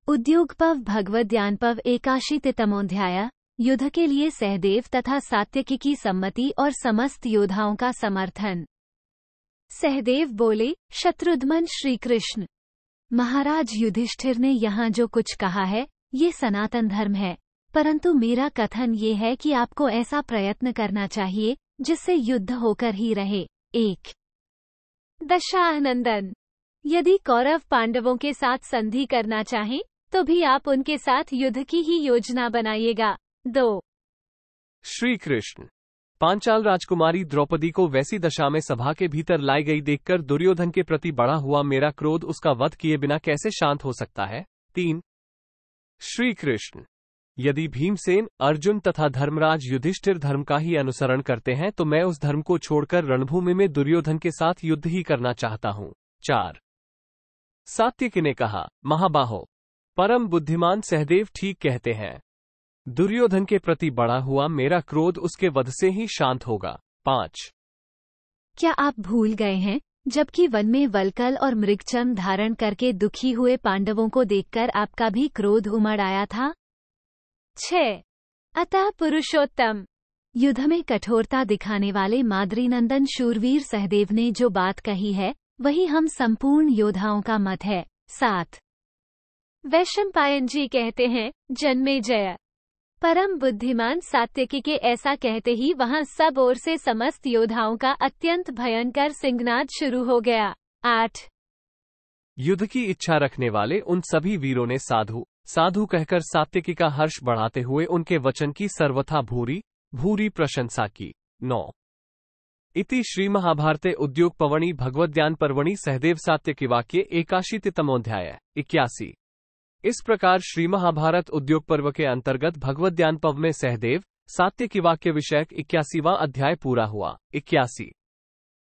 उद्योगपव भगवद्यानपव 81तमोऽध्याय। युद्ध के लिए सहदेव तथा सात्यकी की सम्मति और समस्त योद्धाओं का समर्थन। सहदेव बोले, शत्रुघ्न श्री कृष्ण महाराज युधिष्ठिर ने यहाँ जो कुछ कहा है ये सनातन धर्म है, परंतु मेरा कथन ये है कि आपको ऐसा प्रयत्न करना चाहिए जिससे युद्ध होकर ही रहे। 1 दशानंदन, यदि कौरव पांडवों के साथ संधि करना चाहें तो भी आप उनके साथ युद्ध की ही योजना बनाइएगा। 2 श्री कृष्ण पांचाल राजकुमारी द्रौपदी को वैसी दशा में सभा के भीतर लाई गई देखकर दुर्योधन के प्रति बढ़ा हुआ मेरा क्रोध उसका वध किए बिना कैसे शांत हो सकता है। 3 श्री कृष्ण यदि भीमसेन, अर्जुन तथा धर्मराज युधिष्ठिर धर्म का ही अनुसरण करते हैं तो मैं उस धर्म को छोड़कर रणभूमि में दुर्योधन के साथ युद्ध ही करना चाहता हूं। 4 सात्यकी ने कहा, महाबाहो, परम बुद्धिमान सहदेव ठीक कहते हैं। दुर्योधन के प्रति बढ़ा हुआ मेरा क्रोध उसके वध से ही शांत होगा। 5 क्या आप भूल गए हैं जबकि वन में वल्कल और मृगचर्म धारण करके दुखी हुए पांडवों को देखकर आपका भी क्रोध उमड़ आया था। 6 अतः पुरुषोत्तम, युद्ध में कठोरता दिखाने वाले माद्रीनंदन शूरवीर सहदेव ने जो बात कही है वही हम संपूर्ण योद्धाओं का मत है। 7 वैशंपायन जी कहते हैं, जन्मेजय, परम बुद्धिमान सात्यकी के ऐसा कहते ही वहां सब ओर से समस्त योद्धाओं का अत्यंत भयंकर सिंहनाद शुरू हो गया। 8 युद्ध की इच्छा रखने वाले उन सभी वीरों ने साधु साधु कहकर सात्यकी का हर्ष बढ़ाते हुए उनके वचन की सर्वथा भूरी भूरी प्रशंसा की। 9 इति श्री महाभारते उद्योग पवणी भगवद्यान पर्वणि सहदेव सात्यकी वाक्य 81तमोऽध्याय। 81 इस प्रकार श्री महाभारत उद्योग पर्व के अंतर्गत भगवद्यान पर्व में सहदेव सात्यकी वाक्य विषयक 81वां अध्याय पूरा हुआ। 81